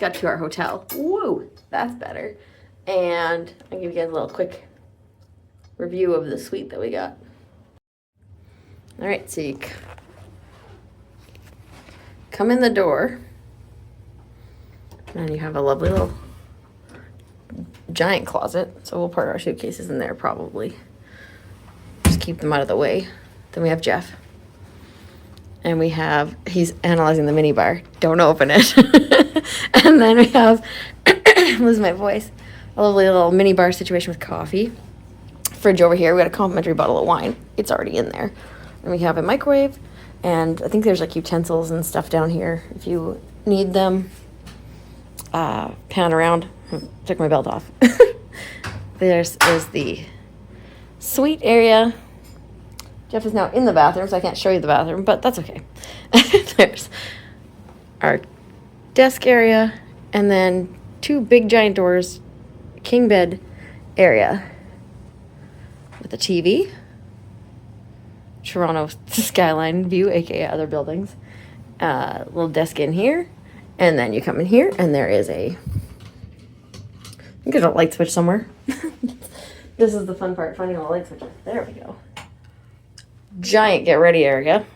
Got to our hotel. Woo, that's better. And I'll give you guys a little quick review of the suite that we got. All right, so you come in the door and you have a lovely little giant closet. So we'll put our suitcases in there probably. Just keep them out of the way. Then we have Jeff. And we have, he's analyzing the mini bar. Don't open it. And then we have, lose my voice, a lovely little mini bar situation with coffee. Fridge over here, we got a complimentary bottle of wine. It's already in there. And we have a microwave, and I think there's like utensils and stuff down here if you need them. Pan around. Took my belt off. There's the suite area. Jeff is now in the bathroom, so I can't show you the bathroom, but that's okay. There's our desk area, and then two big giant doors, king bed area with a TV, Toronto skyline view, aka other buildings, little desk in here, and then you come in here, and there is I think there's a light switch somewhere. This is the fun part, finding all the light switches. There we go. Giant get ready area.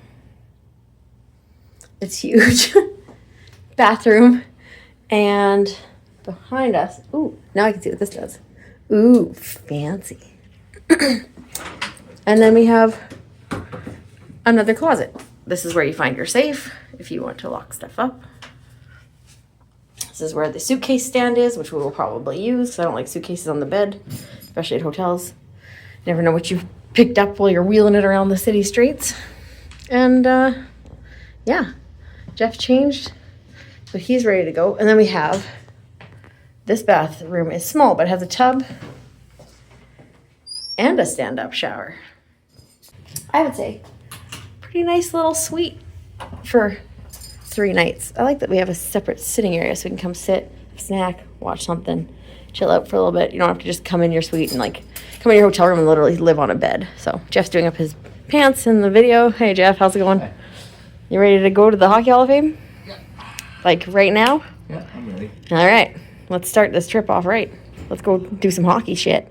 It's huge. Bathroom. And behind us, ooh, now I can see what this does. Ooh, fancy. And then we have another closet. This is where you find your safe if you want to lock stuff up. This is where the suitcase stand is, which we will probably use. I don't like suitcases on the bed, especially at hotels. Never know what you've picked up while you're wheeling it around the city streets. And yeah, Jeff changed, so he's ready to go. And then we have, this bathroom is small, but it has a tub and a stand-up shower. I would say pretty nice little suite for 3 nights. I like that we have a separate sitting area so we can come sit, snack, watch something, chill out for a little bit. You don't have to just come in your suite and like come in your hotel room and literally live on a bed. So Jeff's doing up his pants in the video. Hey Jeff, how's it going? Hi. You ready to go to the Hockey Hall of Fame? Yeah. Like right now? Yeah, I'm ready. All right, let's start this trip off right. Let's go do some hockey shit.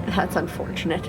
That's unfortunate.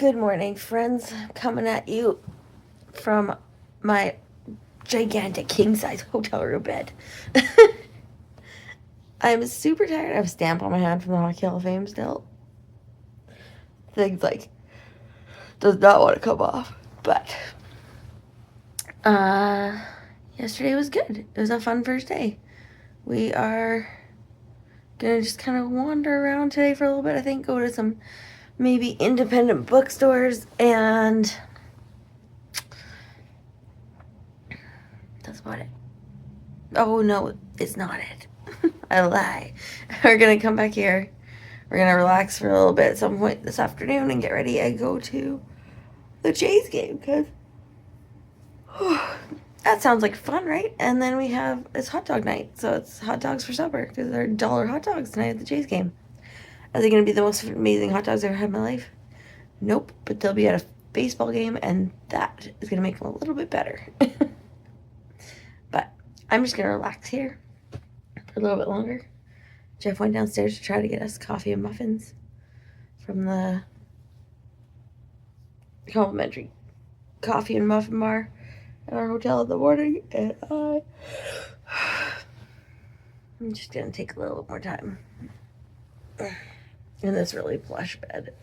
Good morning, friends. I'm coming at you from my gigantic king-size hotel room bed. I'm super tired. I have a stamp on my hand from the Hockey Hall of Fame still. Things like does not want to come off. But yesterday was good. It was a fun first day. We are gonna just kind of wander around today for a little bit. I think go to some maybe independent bookstores, and that's about it. Oh no, it's not it. I lie. We're gonna come back here. We're gonna relax for a little bit at some point this afternoon and get ready and go to the Jays game, because that sounds like fun, right? And then it's hot dog night, so it's hot dogs for supper, because they're $1 hot dogs tonight at the Jays game. Are they going to be the most amazing hot dogs I've ever had in my life? Nope, but they'll be at a baseball game, and that is going to make them a little bit better. But I'm just going to relax here for a little bit longer. Jeff went downstairs to try to get us coffee and muffins from the complimentary coffee and muffin bar at our hotel in the morning, and I'm just going to take a little bit more time in this really plush bed.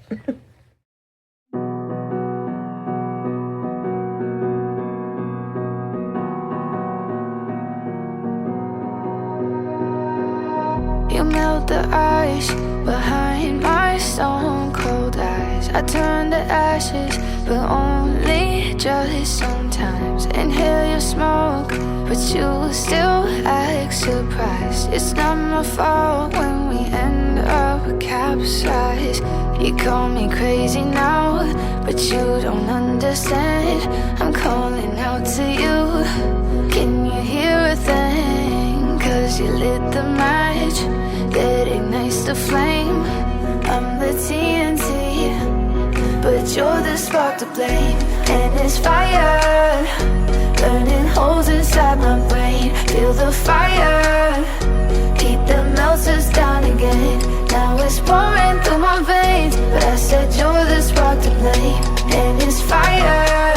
You melt the ice behind my stone cold eyes. I turn to ashes, but only just sometimes. Inhale your smoke, but you still act surprised. It's not my fault when we end up capsized. You call me crazy now, but you don't understand. I'm calling out to you. Can you hear a thing? 'Cause you lit the match that ignites the flame. I'm the TNT, but you're the spark to blame. And it's fire, burning holes inside my brain. Feel the fire, heat that melts us down again. Now it's pouring through my veins, but I said you're the spark to blame. And it's fire,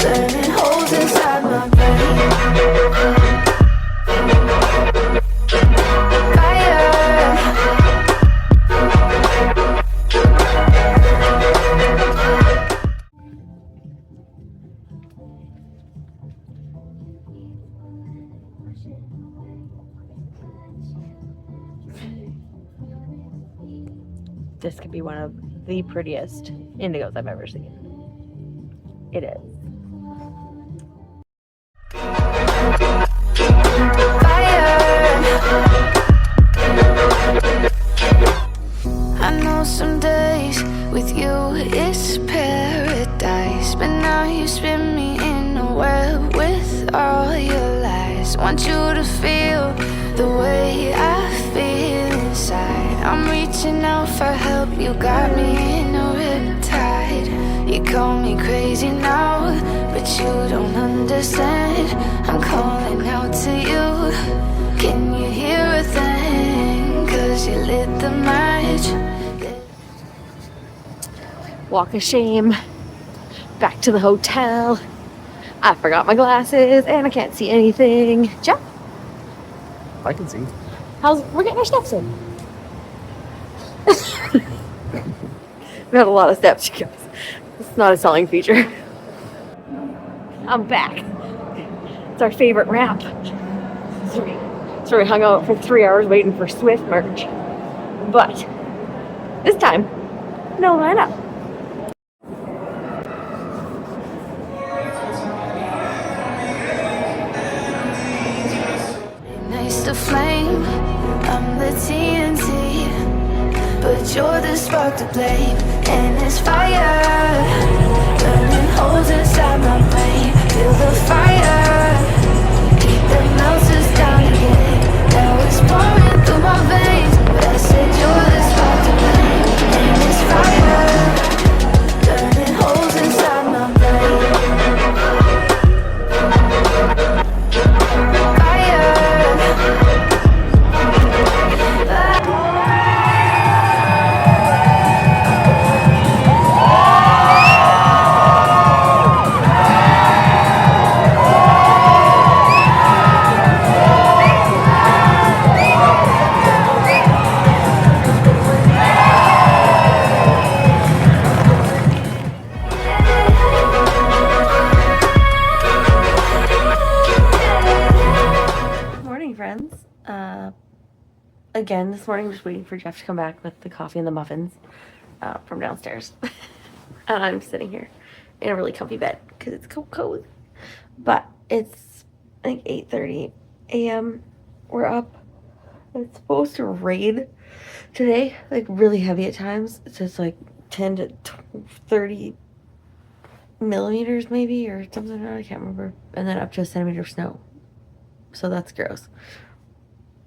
burning holes inside my brain. This could be one of the prettiest indigos I've ever seen. It is. I know some days with you it's paradise, but now you spin me in a web with all your lies. Want you to feel the way I feel inside. I'm reaching out for help, you got me in a riptide. You call me crazy now, but you don't understand. I'm calling out to you. Can you hear a thing? 'Cause you lit the match. Walk of shame. Back to the hotel. I forgot my glasses and I can't see anything. Jeff, I can see. we're getting our steps in. We had a lot of steps, you guys. It's not a selling feature. I'm back. It's our favorite ramp. So we hung out for 3 hours waiting for Swift merch. But this time, no lineup. Ignites the flame, I'm the TNT, but you're the spark to blame. And it's fire, burning holes inside my brain. Feel the fire, heat that melts us down again. Now it's pouring through my veins, but I said you're the spark to blame. And it's fire, burning holes inside my brain. Morning, friends. Again, this morning I'm just waiting for Jeff to come back with the coffee and the muffins from downstairs. And I'm sitting here in a really comfy bed because it's cold. But it's like 8:30 a.m. We're up. It's supposed to rain today, like really heavy at times. So it's like 10 to 30 millimeters maybe or something. I can't remember. And then up to a centimeter of snow. So that's gross.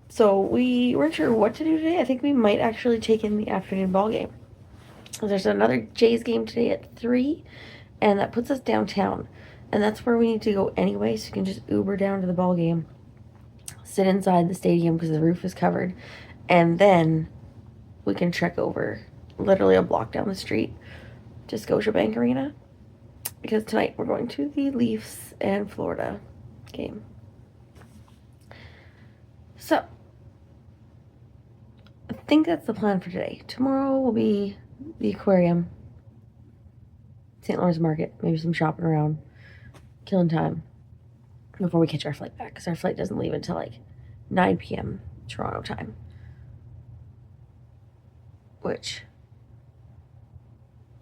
So we weren't sure what to do today. I think we might actually take in the afternoon ball game. There's another Jays game today at 3, and that puts us downtown. And that's where we need to go anyway, so you can just Uber down to the ball game, sit inside the stadium because the roof is covered, and then we can trek over literally a block down the street to Scotiabank Arena, because tonight we're going to the Leafs and Florida game. So, I think that's the plan for today. Tomorrow will be the aquarium, St. Lawrence Market, maybe some shopping around, killing time before we catch our flight back, because our flight doesn't leave until like 9 p.m. Toronto time, which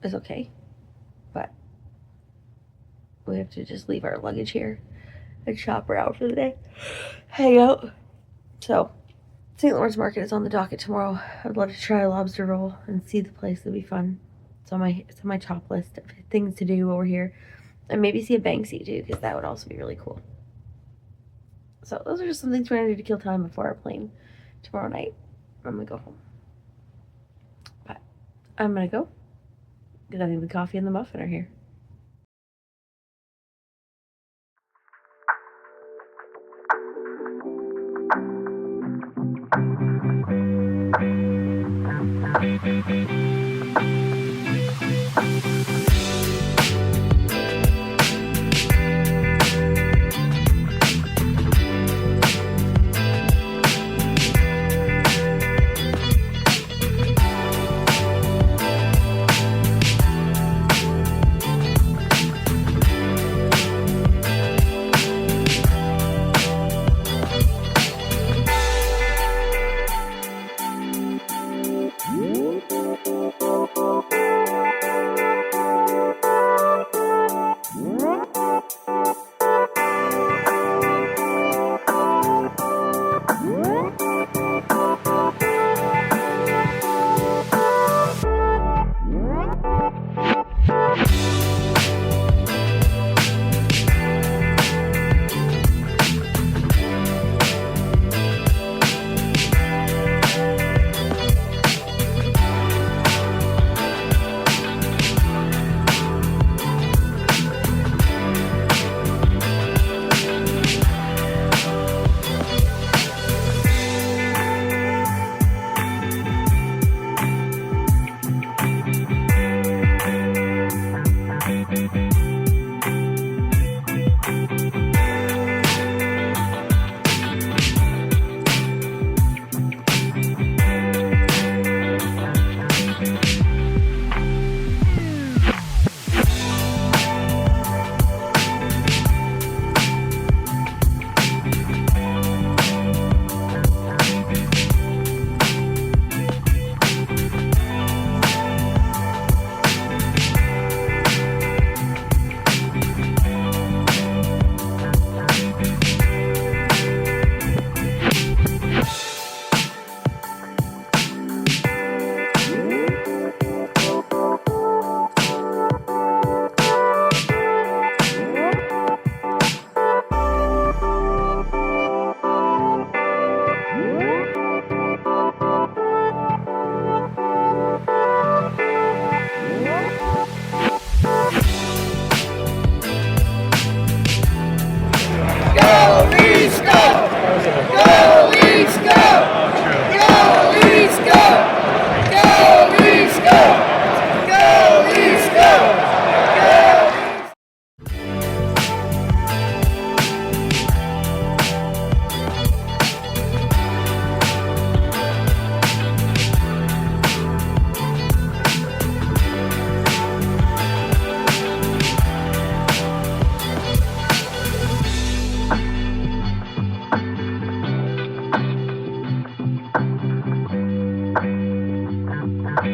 is okay, but we have to just leave our luggage here and shop around for the day, hang out. So, St. Lawrence Market is on the docket tomorrow. I'd love to try a lobster roll and see the place. It'd be fun. It's on my top list of things to do over here. And maybe see a Banksy too, because that would also be really cool. So those are just some things we're going to do to kill time before our plane tomorrow night. I'm going to go home. But I'm going to go, because I think the coffee and the muffin are here.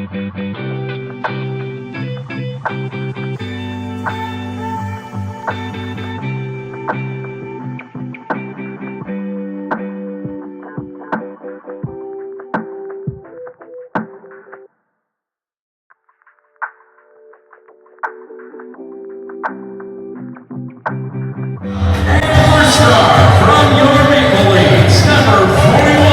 From your Maple Leafs, number 41.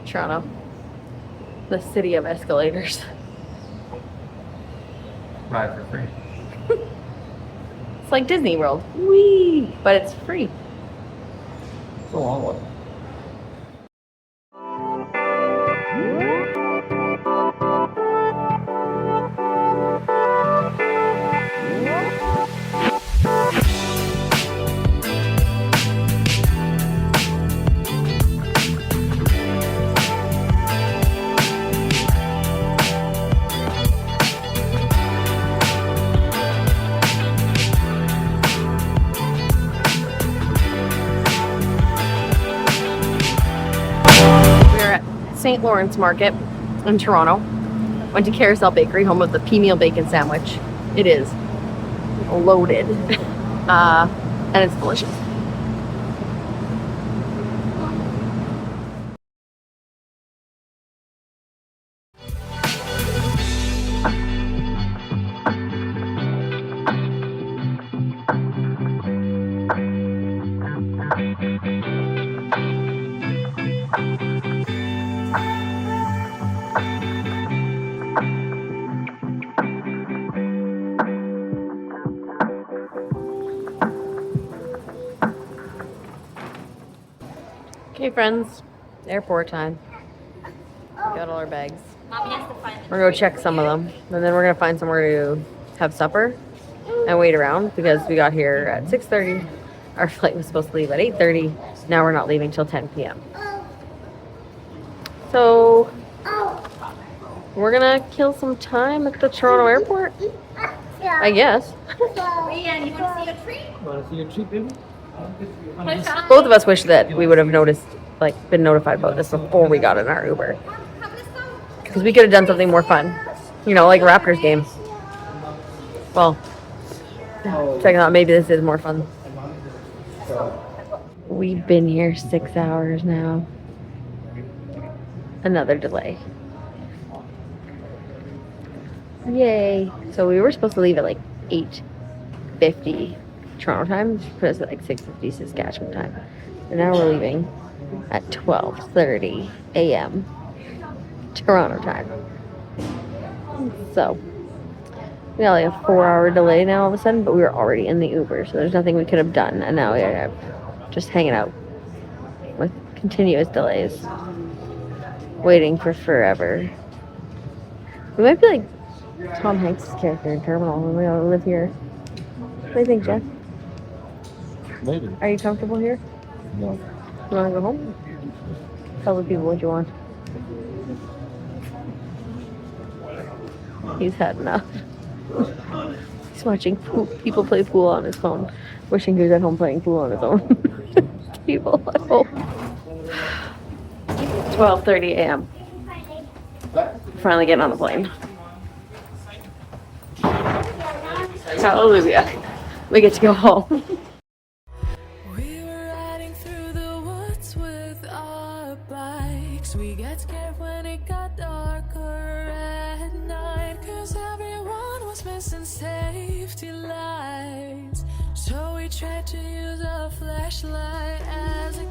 Toronto, the city of escalators. Ride for free. It's like Disney World. Whee! But it's free. It's a long one. St. Lawrence Market in Toronto. Went to Carousel Bakery, home of the pea meal bacon sandwich. It is loaded, and it's delicious. Okay, friends, airport time. Got all our bags. We're gonna go check some of them, and then we're gonna find somewhere to have supper and wait around because we got here at 6:30. Our flight was supposed to leave at 8:30. Now we're not leaving till 10 p.m. So we're gonna kill some time at the Toronto airport, I guess. Leanne, you want to see a treat? Want to see your treat, baby? Both of us wish that we would have noticed like been notified about this before we got in our Uber. Because we could have done something more fun. You know, like a Raptors game. Well, checking out, maybe this is more fun. We've been here 6 hours now. Another delay. Yay. So we were supposed to leave at like 8:50 Toronto time, which put us at like 6:50 Saskatchewan time. And now we're leaving at 12:30 a.m. Toronto time. So we got like a 4-hour delay now all of a sudden, but we were already in the Uber, so there's nothing we could have done, and now we are just hanging out with continuous delays, waiting for forever. We might be like Tom Hanks' character in Terminal when we all live here. What do you think, Jeff? Maybe. Are you comfortable here? No. You want to go home? Tell the people what you want. He's had enough. He's watching people play pool on his phone, wishing he was at home playing pool on his own. People at home. 12:30 a.m. Finally getting on the plane. Hallelujah. We get to go home. We were riding through the woods with our bikes. We got scared when it got darker at night, 'cause everyone was missing safety lights. So we tried to use a flashlight as a